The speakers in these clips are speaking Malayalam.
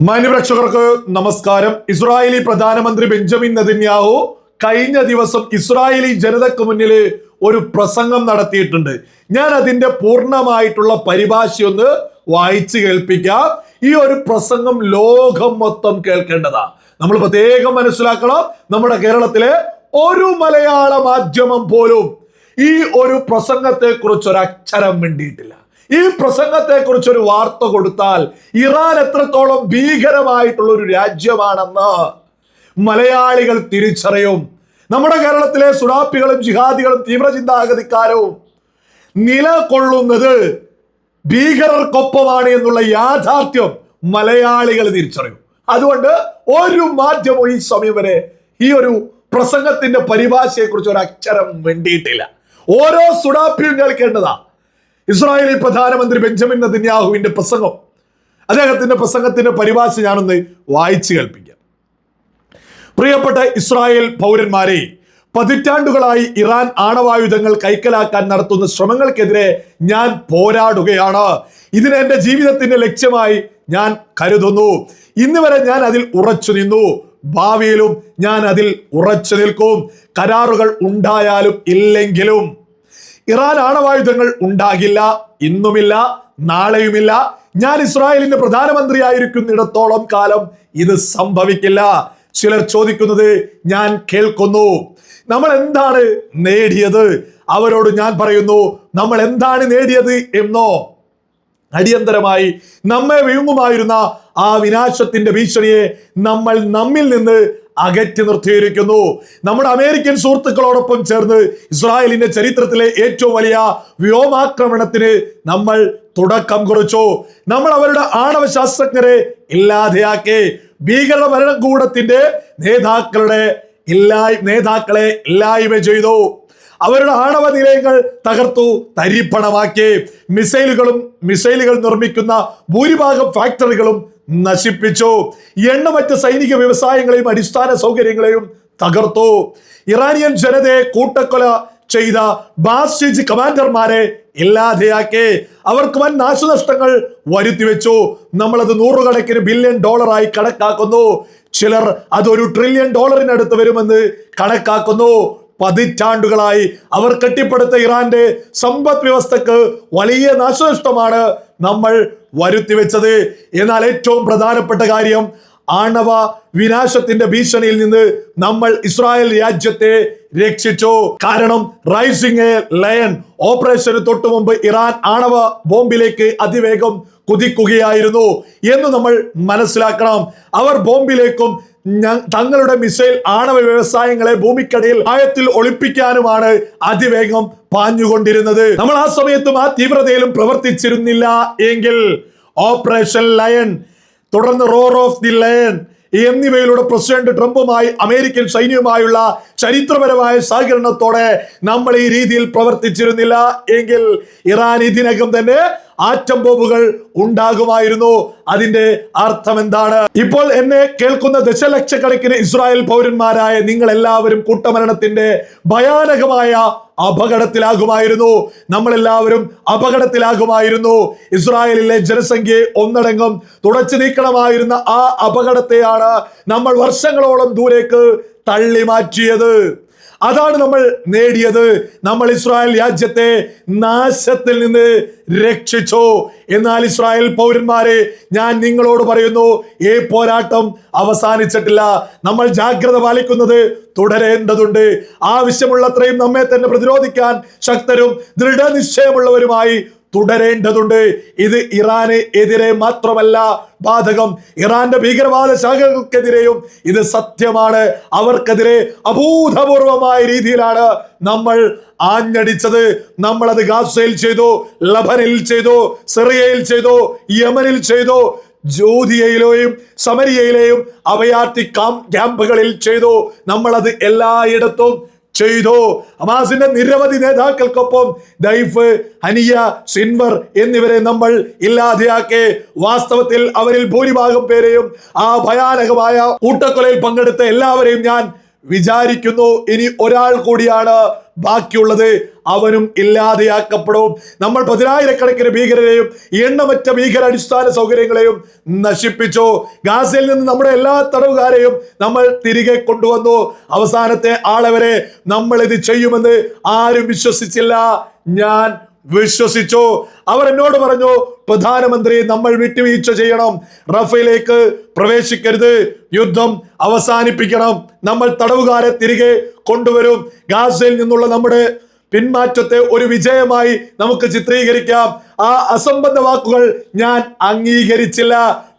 മാന്യപ്രേക്ഷകർക്ക് നമസ്കാരം. ഇസ്രായേലി പ്രധാനമന്ത്രി ബെഞ്ചമിൻ നെതന്യാഹു കഴിഞ്ഞ ദിവസം ഇസ്രായേലി ജനതയ്ക്ക് മുന്നിൽ ഒരു പ്രസംഗം നടത്തിയിട്ടുണ്ട്. ഞാൻ അതിന്റെ പൂർണ്ണമായിട്ടുള്ള പരിഭാഷ ഒന്ന് വായിച്ചു കേൾപ്പിക്കാം. ഈ ഒരു പ്രസംഗം ലോകം മൊത്തം കേൾക്കേണ്ടതാ. നമ്മൾ പ്രത്യേകം മനസ്സിലാക്കണം, നമ്മുടെ കേരളത്തിലെ ഒരു മലയാള മാധ്യമം പോലും ഈ ഒരു പ്രസംഗത്തെ കുറിച്ച് ഒരു അക്ഷരം മിണ്ടിയിട്ടില്ല. ഈ പ്രസംഗത്തെ കുറിച്ച് ഒരു വാർത്ത കൊടുത്താൽ ഇറാൻ എത്രത്തോളം ഭീകരമായിട്ടുള്ള ഒരു രാജ്യമാണെന്ന് മലയാളികൾ തിരിച്ചറിയും. നമ്മുടെ കേരളത്തിലെ സുഡാപ്പികളും ജിഹാദികളും തീവ്രചിന്താഗതിക്കാരും നിലകൊള്ളുന്നത് ഭീകരർക്കൊപ്പമാണ് എന്നുള്ള യാഥാർത്ഥ്യം മലയാളികൾ തിരിച്ചറിയും. അതുകൊണ്ട് ഒരു മാധ്യമവും ഈ സമയം വരെ ഈ ഒരു പ്രസംഗത്തിന്റെ പരിഭാഷയെ കുറിച്ച് ഒരു അക്ഷരം വേണ്ടിയിട്ടില്ല. ഓരോ സുഡാപ്പിയും കേൾക്കേണ്ടതാ. ഇസ്രായേലി പ്രധാനമന്ത്രി ബെഞ്ചമിൻ നെതന്യാഹുവിന്റെ പ്രസംഗം, അദ്ദേഹത്തിന്റെ പ്രസംഗത്തിന്റെ പരിഭാഷ ഞാനൊന്ന് വായിച്ചു കേൾപ്പിക്കാം. പ്രിയപ്പെട്ട ഇസ്രായേൽ പൗരന്മാരെ, പതിറ്റാണ്ടുകളായി ഇറാൻ ആണവായുധങ്ങൾ കൈക്കലാക്കാൻ നടത്തുന്ന ശ്രമങ്ങൾക്കെതിരെ ഞാൻ പോരാടുകയാണ്. ഇതിനെ എന്റെ ജീവിതത്തിന്റെ ലക്ഷ്യമായി ഞാൻ കരുതുന്നു. ഇന്ന് വരെ ഞാൻ അതിൽ ഉറച്ചു നിന്നു. ഭാവിയിലും ഞാൻ അതിൽ ഉറച്ചു നിൽക്കും. കരാറുകൾ ഉണ്ടായാലും ഇല്ലെങ്കിലും ഇറാൻ ആണവായുധങ്ങൾ ഉണ്ടാകില്ല, ഇന്നുമില്ല, നാളെയുമില്ല. ഞാൻ ഇസ്രായേലിന്റെ പ്രധാനമന്ത്രിയായിരിക്കുന്നിടത്തോളം കാലം ഇത് സംഭവിക്കില്ല. ചിലർ ചോദിക്കുന്നത് ഞാൻ കേൾക്കുന്നു, നമ്മൾ എന്താണ് നേടിയത്? അവരോട് ഞാൻ പറയുന്നു, നമ്മൾ എന്താണ് നേടിയത് എന്നോ? അടിയന്തരമായി നമ്മെ വിഴുങ്ങുമായിരുന്ന ആ വിനാശത്തിന്റെ ഭീഷണിയെ നമ്മൾ നമ്മിൽ നിന്ന് അകറ്റി നിർത്തിയിരിക്കുന്നു. നമ്മുടെ അമേരിക്കൻ സുഹൃത്തുക്കളോടൊപ്പം ചേർന്ന് ഇസ്രായേലിന്റെ ചരിത്രത്തിലെ ഏറ്റവും വലിയ വ്യോമാക്രമണത്തിന് നമ്മൾ തുടക്കം കുറിച്ചു. നമ്മൾ അവരുടെ ആണവ ശാസ്ത്രജ്ഞരെ ഇല്ലാതെയാക്കി. ഭീകര ഭരണകൂടത്തിന്റെ നേതാക്കളെ ഇല്ലായ്മ ചെയ്തു. അവരുടെ ആണവ നിലയങ്ങൾ തകർത്തു തരിപ്പണമാക്കി. മിസൈലുകൾ നിർമ്മിക്കുന്ന ഭൂരിഭാഗം ഫാക്ടറികളും നശിപ്പിച്ചു. എണ്ണമറ്റ സൈനിക വ്യവസായങ്ങളെയും അടിസ്ഥാന സൗകര്യങ്ങളെയും തകർത്തു. ഇറാനിയൻ ജനതയെ കൂട്ടക്കൊല ചെയ്ത ബാസിജ് കമാൻഡർമാരെ ഇല്ലാതെയാക്കി. അവർക്ക് വൻ നാശനഷ്ടങ്ങൾ വരുത്തിവെച്ചു. നമ്മളത് നൂറുകണക്കിന് ബില്യൺ ഡോളറായി കണക്കാക്കുന്നു. ചിലർ അതൊരു ട്രില്യൺ ഡോളറിനടുത്ത് വരുമെന്ന് കണക്കാക്കുന്നു. പതിറ്റാണ്ടുകളായി അവർ കെട്ടിപ്പടുത്ത ഇറാന്റെ സമ്പദ് വ്യവസ്ഥക്ക് വലിയ നാശനഷ്ടമാണ് നമ്മൾ വരുത്തിവെച്ചത്. എന്നാൽ ഏറ്റവും പ്രധാനപ്പെട്ട കാര്യം, ആണവ വിനാശത്തിന്റെ ഭീഷണിയിൽ നിന്ന് നമ്മൾ ഇസ്രായേൽ രാജ്യത്തെ രക്ഷിച്ചു. കാരണം റൈസിംഗ് എ ലയൺ ഓപ്പറേഷന് തൊട്ടു മുമ്പ് ഇറാൻ ആണവ ബോംബിലേക്ക് അതിവേഗം കുതിക്കുകയായിരുന്നു എന്ന് നമ്മൾ മനസ്സിലാക്കണം. അവർ ബോംബിലേക്കും തങ്ങളുടെ മിസൈൽ ആണവ വ്യവസായങ്ങളെ ഭൂമിക്കടിയിൽ ആഴത്തിൽ ഒളിപ്പിക്കാനുമാണ് അതിവേഗം പാഞ്ഞുകൊണ്ടിരുന്നത്. നമ്മൾ ആ സമയത്തും ആ തീവ്രതയിലും പ്രവർത്തിച്ചിരുന്നില്ല എങ്കിൽ ഓപ്പറേഷൻ ലയൺ, തുടർന്ന് റോർ ഓഫ് ദി ലയൺ എന്നിവയിലൂടെ പ്രസിഡന്റ് ട്രംപുമായി അമേരിക്കൻ സൈന്യവുമായുള്ള ചരിത്രപരമായ സഹകരണത്തോടെ നമ്മൾ ഈ രീതിയിൽ പ്രവർത്തിച്ചിരുന്നില്ല എങ്കിൽ ഇറാൻ ഇതിനകം തന്നെ ആറ്റം ബോംബുകൾ ഉണ്ടാകുമായിരുന്നു. അതിന്റെ അർത്ഥം എന്താണ്? ഇപ്പോൾ എന്നെ കേൾക്കുന്ന ദശലക്ഷക്കണക്കിന് ഇസ്രായേൽ പൗരന്മാരായ നിങ്ങൾ എല്ലാവരും കൂട്ടമരണത്തിന്റെ ഭയാനകമായ അപകടത്തിലാകുമായിരുന്നു. നമ്മളെല്ലാവരും അപകടത്തിലാകുമായിരുന്നു. ഇസ്രായേലിലെ ജനസംഖ്യയെ ഒന്നടങ്കം തുടച്ചു നീക്കണമായിരുന്ന ആ അപകടത്തെയാണ് നമ്മൾ വർഷങ്ങളോളം ദൂരേക്ക് തള്ളി മാറ്റിയത്. അതാണ് നമ്മൾ നേടിയത്. നമ്മൾ ഇസ്രായേൽ രാജ്യത്തെ നാശത്തിൽ നിന്ന് രക്ഷിച്ചു. എന്നാൽ ഇസ്രായേൽ പൗരന്മാരെ, ഞാൻ നിങ്ങളോട് പറയുന്നു, ഈ പോരാട്ടം അവസാനിച്ചിട്ടില്ല. നമ്മൾ ജാഗ്രത പാലിക്കുന്നത് തുടരേണ്ടതുണ്ട്. ആവശ്യമുള്ളത്രയും നമ്മെ തന്നെ പ്രതിരോധിക്കാൻ ശക്തരും ദൃഢനിശ്ചയമുള്ളവരുമായി തുടരേണ്ടതുണ്ട്. ഇത് ഇറാന് എതിരെ മാത്രമല്ല ബാധകം, ഇറാന്റെ ഭീകരവാദ ശാഖകൾക്കെതിരെയും ഇത് സത്യമാണ്. അവർക്കെതിരെ അഭൂതപൂർവമായ രീതിയിലാണ് നമ്മൾ ആഞ്ഞടിച്ചത്. നമ്മളത് ഗാസയിൽ ചെയ്തു, ലബനനിൽ ചെയ്തു, സിറിയയിൽ ചെയ്തു, യമനിൽ ചെയ്തു, ജൂദിയയിലെയും സമരിയയിലെയും അഭയാർത്ഥി ക്യാമ്പുകളിൽ ചെയ്തു. നമ്മളത് എല്ലായിടത്തും ചെയ്തു. ഹമാസിന്റെ നിരവധി നേതാക്കൾക്കൊപ്പം ദൈഫ്, ഹനിയ, സിൻവർ എന്നിവരെ നമ്മൾ ഇല്ലാതെയാക്കി. വാസ്തവത്തിൽ അവരിൽ ഭൂരിഭാഗം പേരെയും ആ ഭയാനകമായ കൂട്ടക്കൊലയിൽ പങ്കെടുത്ത എല്ലാവരെയും ഞാൻ വിചാരിക്കുന്നു. ഇനി ഒരാൾ കൂടിയാണ് ബാക്കിയുള്ളത് അവനും ഇല്ലാതെയാക്കപ്പെടും. നമ്മൾ 10,000-കണക്കിന് ഭീകരരെയും എണ്ണമറ്റ ഭീകര അടിസ്ഥാന സൗകര്യങ്ങളെയും നശിപ്പിച്ചു. ഗാസയിൽ നിന്ന് നമ്മുടെ എല്ലാ തടവുകാരെയും നമ്മൾ തിരികെ കൊണ്ടുവന്നു. അവസാനത്തെ ആളെ വരെ നമ്മൾ ഇത് ചെയ്യുമെന്ന് ആരും വിശ്വസിച്ചില്ല. ഞാൻ വിശ്വസിച്ചു. അവർ എന്നോട് പറഞ്ഞു, പ്രധാനമന്ത്രി, നമ്മൾ വിട്ടുവീഴ്ച ചെയ്യണം, റഫയിലേക്ക് പ്രവേശിക്കരുത്, യുദ്ധം അവസാനിപ്പിക്കണം, നമ്മൾ തടവുകാരെ തിരികെ കൊണ്ടുവരും, ഗാസയിൽ നിന്നുള്ള നമ്മുടെ പിന്മാറ്റത്തെ ഒരു വിജയമായി നമുക്ക് ചിത്രീകരിക്കാം. ആ അസംബന്ധ വാക്കുകൾ ഞാൻ അംഗീകരിച്ചില്ല.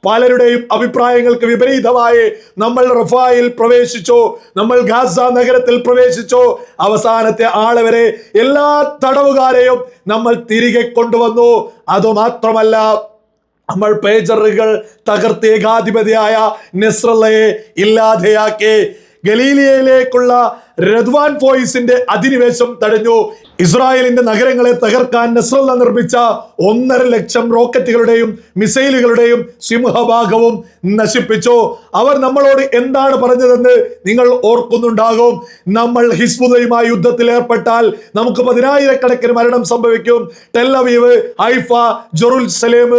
പലരുടെയും അഭിപ്രായങ്ങൾക്ക് വിപരീതമായി നമ്മൾ റഫായിൽ പ്രവേശിച്ചു, നമ്മൾ ഗാസ നഗരത്തിൽ പ്രവേശിച്ചു. അവസാനത്തെ ആളെ വരെ എല്ലാ തടവുകാരെയും നമ്മൾ തിരികെ കൊണ്ടുവന്നു. അതുമാത്രമല്ല, നമ്മൾ പേജറുകൾ തകർത്ത് ഏകാധിപതിയായ നസ്രല്ലയെ ഇല്ലാതെയാക്കി. ഗലീലിയയിലേക്കുള്ള റദ്വാൻ ഫോയിസിന്റെ അധിനിവേശം തടഞ്ഞു. ഇസ്രായേലിന്റെ നഗരങ്ങളെ തകർക്കാൻ നസ്രല്ല നിർമ്മിച്ച 1.5 ലക്ഷം റോക്കറ്റുകളുടെയും മിസൈലുകളുടെയും സിംഹഭാഗവും നശിപ്പിച്ചു. അവർ നമ്മളോട് എന്താണ് പറഞ്ഞതെന്ന് നിങ്ങൾ ഓർക്കുന്നുണ്ടാകും. നമ്മൾ ഹിസ്ബുള്ളയുമായി യുദ്ധത്തിൽ ഏർപ്പെട്ടാൽ നമുക്ക് 10,000-കണക്കിന് മരണം സംഭവിക്കും. ടെൽ അവീവ്, ഹൈഫ, ജെറുസലേം,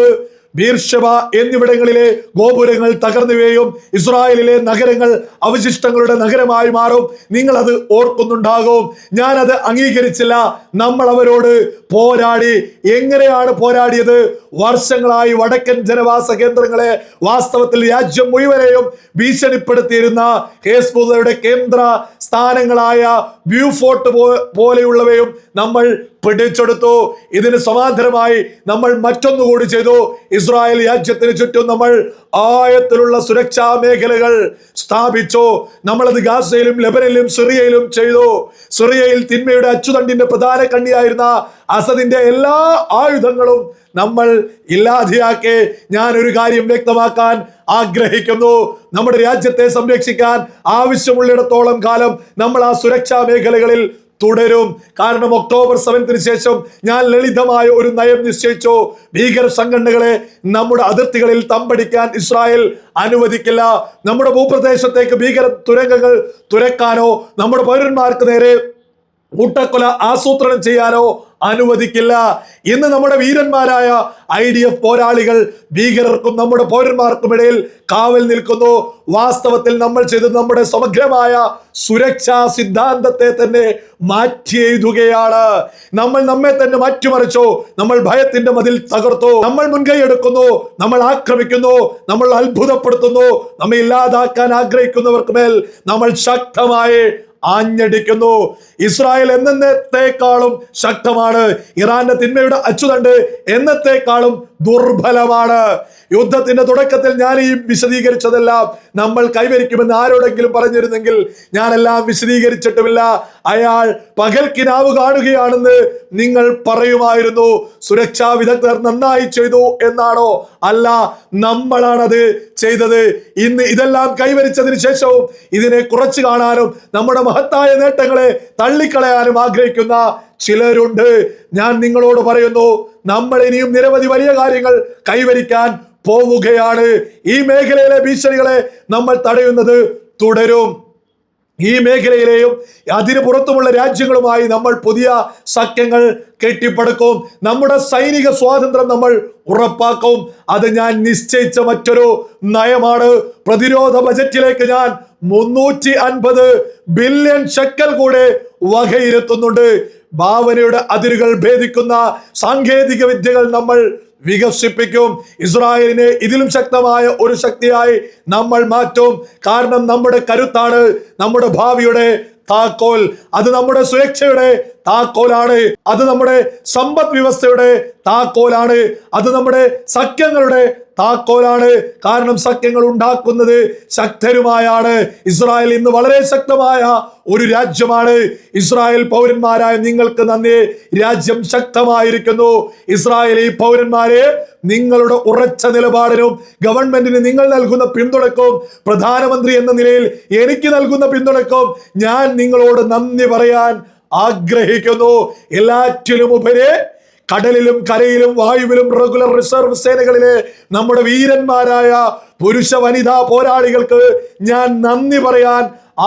ബീർഷബ എന്നിവിടങ്ങളിലെ ഗോപുരങ്ങൾ തകർന്നുവീഴും. ഇസ്രായേലിലെ നഗരങ്ങൾ അവശിഷ്ടങ്ങളുടെ നഗരമായി മാറും. നിങ്ങൾ അത് ഓർക്കുന്നുണ്ടാകും. ഞാനത് അംഗീകരിച്ചില്ല. നമ്മൾ അവരോട് പോരാടി. എങ്ങനെയാണ് പോരാടിയത്? വർഷങ്ങളായി വടക്കൻ ജനവാസ കേന്ദ്രങ്ങളെ, വാസ്തവത്തിൽ രാജ്യം മുഴുവനെയും ഭീഷണിപ്പെടുത്തിയിരുന്ന ഹെസ്ബുള്ളയുടെ കേന്ദ്ര സ്ഥാനങ്ങളായ ബ്യൂഫോർട്ട് പോലെയുള്ളവയും നമ്മൾ പിടിച്ചെടുത്തു. ഇതിന് സമാന്തരമായി നമ്മൾ മറ്റൊന്നുകൂടി ചെയ്തു. ഇസ്രായേൽ രാജ്യത്തിന് ചുറ്റും നമ്മൾ ആഴത്തിലുള്ള സുരക്ഷാ മേഖലകൾ സ്ഥാപിച്ചു. നമ്മളത് ഗാസയിലും ലെബനനിലും സിറിയയിലും ചെയ്തു. സിറിയയിൽ തിന്മയുടെ അച്ചുതണ്ടിന്റെ പ്രധാന കണ്ണിയായിരുന്ന അസദിന്റെ എല്ലാ ആയുധങ്ങളും നമ്മൾ ഇല്ലാതെയാക്കി. ഞാൻ ഒരു കാര്യം വ്യക്തമാക്കാൻ ആഗ്രഹിക്കുന്നു. നമ്മുടെ രാജ്യത്തെ സംരക്ഷിക്കാൻ ആവശ്യമുള്ളിടത്തോളം കാലം നമ്മൾ ആ സുരക്ഷാ മേഖലകളിൽ തുടരും. കാരണം ഒക്ടോബർ 7-ന് ശേഷം ഞാൻ ലളിതമായ ഒരു നയം നിശ്ചയിച്ചു. ഭീകര സംഘടനകളെ നമ്മുടെ അതിർത്തികളിൽ തമ്പടിക്കാൻ ഇസ്രായേൽ അനുവദിക്കില്ല. നമ്മുടെ ഭൂപ്രദേശത്തേക്ക് ഭീകര തുരങ്കങ്ങൾ തുരക്കാനോ നമ്മുടെ പൗരന്മാർക്ക് നേരെ കൂട്ടക്കൊല ആസൂത്രണം ചെയ്യാനോ അനുവദിക്കില്ല. ഇന്ന് നമ്മുടെ വീരന്മാരായ IDF പോരാളികൾ ഭീകരർക്കും നമ്മുടെ പൗരന്മാർക്കുമിടയിൽ കാവൽ നിൽക്കുന്നു. വാസ്തവത്തിൽ നമ്മൾ ചെയ്തത് നമ്മുടെ സമഗ്രമായ സുരക്ഷാ സിദ്ധാന്തത്തെ തന്നെ മാറ്റി എഴുതുകയാണ്. നമ്മൾ നമ്മെ തന്നെ മാറ്റിമറിച്ചു. നമ്മൾ ഭയത്തിന്റെ മതിൽ തകർത്തു. നമ്മൾ മുൻകൈ എടുക്കുന്നു, നമ്മൾ ആക്രമിക്കുന്നു, നമ്മൾ അത്ഭുതപ്പെടുത്തുന്നു. നമ്മെ ഇല്ലാതാക്കാൻ ആഗ്രഹിക്കുന്നവർക്ക് മേൽ നമ്മൾ ശക്തമായി ആഞ്ഞടിക്കുന്നു. ഇസ്രായേൽ എന്നത്തേക്കാളും ശക്തമാണ്. ഇറാന്റെ തിന്മയുടെ അച്ചുതണ്ട് എന്നത്തേക്കാളും ദുർബലമാണ്. യുദ്ധത്തിന്റെ തുടക്കത്തിൽ ഞാൻ ഈ വിശദീകരിച്ചതെല്ലാം നമ്മൾ കൈവരിക്കുമെന്ന് ആരോടെങ്കിലും പറഞ്ഞിരുന്നെങ്കിൽ ഞാനെല്ലാം വിശദീകരിച്ചിട്ടുമില്ല. അയാൾ പകൽക്കിനാവ് കാണുകയാണെന്ന് നിങ്ങൾ പറയുമായിരുന്നു. സുരക്ഷാ വിദഗ്ധർ നന്നായി ചെയ്തു എന്നാണോ? അല്ല, നമ്മളാണത് ചെയ്തത്. ഇന്ന് ഇതെല്ലാം കൈവരിച്ചതിന് ശേഷവും ഇതിനെ കുറച്ചു കാണാനും നമ്മുടെ മഹത്തായ നേട്ടങ്ങളെ തള്ളിക്കളയാനും ആഗ്രഹിക്കുന്ന ചിലരുണ്ട്. ഞാൻ നിങ്ങളോട് പറയുന്നു, നമ്മൾ ഇനിയും നിരവധി വലിയ കാര്യങ്ങൾ കൈവരിക്കാൻ പോവുകയാണ്. ഈ മേഖലയിലെ ഭീഷണികളെ നമ്മൾ തടയുന്നത് തുടരും. ഈ മേഖലയിലെയും അതിന് പുറത്തുമുള്ള രാജ്യങ്ങളുമായി നമ്മൾ പുതിയ സഖ്യങ്ങൾ കെട്ടിപ്പടുക്കും. നമ്മുടെ സൈനിക സ്വാതന്ത്ര്യം നമ്മൾ ഉറപ്പാക്കും. അത് ഞാൻ നിശ്ചയിച്ച മറ്റൊരു നയമാണ്. പ്രതിരോധ ബജറ്റിലേക്ക് ഞാൻ 350 ബില്യൺ ഷെക്കൽ കൂടെ വകയിരുത്തുന്നുണ്ട്. ഭാവനയുടെ അതിരുകൾ ഭേദിക്കുന്ന സാങ്കേതിക വിദ്യകൾ നമ്മൾ വികസിപ്പിക്കും. ഇസ്രായേലിനെ ഇതിലും ശക്തമായ ഒരു ശക്തിയായി നമ്മൾ മാറ്റും. കാരണം നമ്മുടെ കരുത്താണ് നമ്മുടെ ഭാവിയുടെ താക്കോൽ. അത് നമ്മുടെ സുരക്ഷയുടെ താക്കോലാണ്. അത് നമ്മുടെ സമ്പദ് വ്യവസ്ഥയുടെ താക്കോലാണ്. അത് നമ്മുടെ സഖ്യങ്ങളുടെ താക്കോലാണ്. കാരണം സഖ്യങ്ങൾ ഉണ്ടാക്കുന്നത് ശക്തരുമായാണ്. ഇസ്രായേൽ ഇന്ന് വളരെ ശക്തമായ ഒരു രാജ്യമാണ്. ഇസ്രായേൽ പൗരന്മാരായ നിങ്ങൾക്ക് നന്ദി. രാജ്യം ശക്തമായിരിക്കുന്നു. ഇസ്രായേലി പൗരന്മാരെ, നിങ്ങളുടെ ഉറച്ച നിലപാടിനും ഗവൺമെന്റിന് നിങ്ങൾ നൽകുന്ന പിന്തുണക്കും പ്രധാനമന്ത്രി എന്ന നിലയിൽ എനിക്ക് നൽകുന്ന പിന്തുണക്കും ഞാൻ നിങ്ങളോട് നന്ദി പറയാൻ ആഗ്രഹിക്കുന്നു. എല്ലാറ്റിലുമുപരി കടലിലും കരയിലും വായുവിലും റെഗുലർ റിസർവ് സേനകളിലെ നമ്മുടെ വീരന്മാരായ പുരുഷ വനിതാ പോരാളികൾക്ക് ഞാൻ നന്ദി പറയാൻ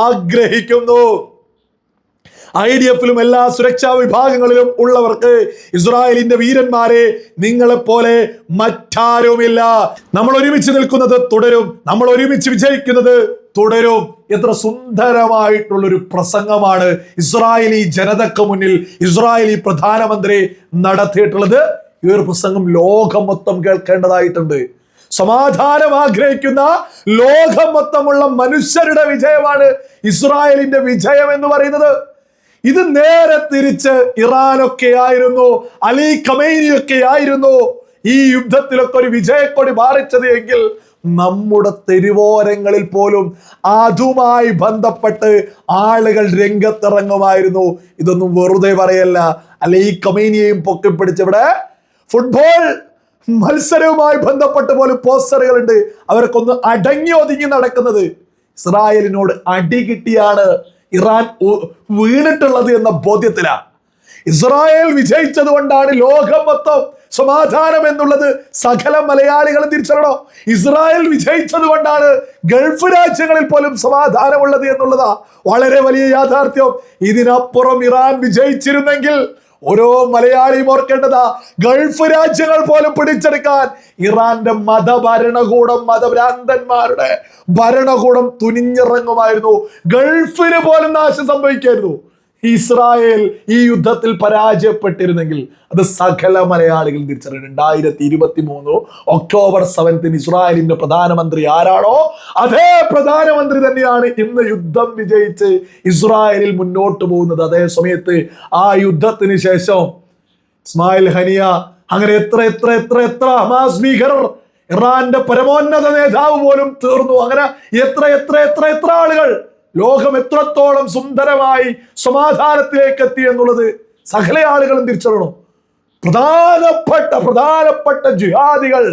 ആഗ്രഹിക്കുന്നു. IDF-ലും എല്ലാ സുരക്ഷാ വിഭാഗങ്ങളിലും ഉള്ളവർക്ക് ഇസ്രായേലിന്റെ വീരന്മാരെ നിങ്ങളെപ്പോലെ മറ്റാരുമില്ല. നമ്മൾ ഒരുമിച്ച് നിൽക്കുന്നത് തുടരും, നമ്മൾ ഒരുമിച്ച് വിജയിക്കുന്നത് തുടരും. എത്ര സുന്ദരമായിട്ടുള്ളൊരു പ്രസംഗമാണ് ഇസ്രായേലി ജനതക്ക് മുന്നിൽ ഇസ്രായേലി പ്രധാനമന്ത്രി നടത്തിയിട്ടുള്ളത്. ഈ ഒരു പ്രസംഗം ലോകം മൊത്തം കേൾക്കേണ്ടതായിട്ടുണ്ട്. സമാധാനം ആഗ്രഹിക്കുന്ന ലോകം മൊത്തമുള്ള മനുഷ്യരുടെ വിജയമാണ് ഇസ്രായേലിന്റെ വിജയം എന്ന് പറയുന്നത്. ഇത് നേരെ തിരിച്ച് ഇറാനൊക്കെ ആയിരുന്നു, അലി ഖമൈനിയൊക്കെ ആയിരുന്നു ഈ യുദ്ധത്തിലൊക്കെ ഒരു വിജയക്കൊടി പാറിച്ചത് എങ്കിൽ നമ്മുടെ തെരുവോരങ്ങളിൽ പോലും അതുമായി ബന്ധപ്പെട്ട് ആളുകൾ രംഗത്തിറങ്ങുമായിരുന്നു. ഇതൊന്നും വെറുതെ പറയല്ല. അലി ഖമൈനിയെയും പൊക്കിപ്പിടിച്ചിവിടെ ഫുട്ബോൾ മത്സരവുമായി ബന്ധപ്പെട്ട് പോലും പോസ്റ്ററുകളുണ്ട്. അവർക്കൊന്ന് അടങ്ങി ഒതുങ്ങി നടക്കുന്നത്. ഇസ്രായേലിനോട് അടി കിട്ടിയാണ് ഇറാൻ വീണിട്ടുള്ളത് എന്ന ബോധ്യത്തിലാണ്. ഇസ്രായേൽ വിജയിച്ചത് കൊണ്ടാണ് ലോകം മൊത്തം സമാധാനം എന്നുള്ളത് സകല മലയാളികളും തിരിച്ചറിയണം. ഇസ്രായേൽ വിജയിച്ചത് കൊണ്ടാണ് ഗൾഫ് രാജ്യങ്ങളിൽ പോലും സമാധാനമുള്ളത് എന്നുള്ളതാ വളരെ വലിയ യാഥാർത്ഥ്യം. ഇതിനപ്പുറം ഇറാൻ വിജയിച്ചിരുന്നെങ്കിൽ ഓരോ മലയാളിയും ഓർക്കേണ്ടതാ, ഗൾഫ് രാജ്യങ്ങൾ പോലും പിടിച്ചെടുക്കാൻ ഇറാന്റെ മതഭരണകൂടം, മതഭ്രാന്തന്മാരുടെ ഭരണകൂടം തുനിഞ്ഞിറങ്ങുമായിരുന്നു. ഗൾഫിന് പോലും നാശം സംഭവിക്കായിരുന്നു. ഇസ്രായേൽ ഈ യുദ്ധത്തിൽ പരാജയപ്പെട്ടിരുന്നെങ്കിൽ അത് സകല മലയാളികൾ തിരിച്ചറിയും. 2023 ഒക്ടോബർ 7 ഇസ്രായേലിന്റെ പ്രധാനമന്ത്രി ആരാണോ അതേ പ്രധാനമന്ത്രി തന്നെയാണ് ഇന്ന് യുദ്ധം വിജയിച്ച് ഇസ്രായേലിൽ മുന്നോട്ട് പോകുന്നത്. അതേ സമയത്ത് ആ യുദ്ധത്തിന് ശേഷം ഇസ്മായിൽ ഹനിയ അങ്ങനെ എത്ര എത്ര എത്ര എത്ര ഹമാസ് ഭീകരർ, ഇറാന്റെ പരമോന്നത നേതാവ് പോലും തീർന്നു. അങ്ങനെ എത്ര എത്ര എത്ര എത്ര ആളുകൾ, ലോകം എത്രത്തോളം സുന്ദരമായി സമാധാനത്തിലേക്ക് എത്തി എന്നുള്ളത് സകല ആളുകളും തിരിച്ചറിയണം. പ്രധാനപ്പെട്ട ജിഹാദികൾ,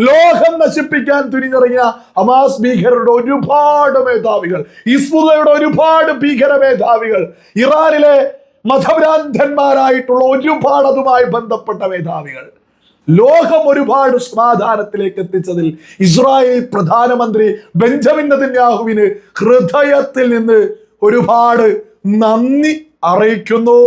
ലോകം നശിപ്പിക്കാൻ തുനിഞ്ഞിറങ്ങിയ ഹമാസ് ഭീകരരുടെ ഒരുപാട് മേധാവികൾ, ഹിസ്ബുള്ളയുടെ ഒരുപാട് ഭീകര മേധാവികൾ, ഇറാനിലെ മതഭ്രാന്തന്മാരായിട്ടുള്ള ഒരുപാട് അതുമായി ബന്ധപ്പെട്ട മേധാവികൾ, ലോകം ഒരുപാട് സമാധാനത്തിലേക്ക് എത്തിച്ചതിൽ ഇസ്രായേൽ പ്രധാനമന്ത്രി ബെഞ്ചമിൻ നെതന്യാഹുവിന് ഹൃദയത്തിൽ നിന്ന് ഒരുപാട് നന്ദി അറിയിക്കുന്നു.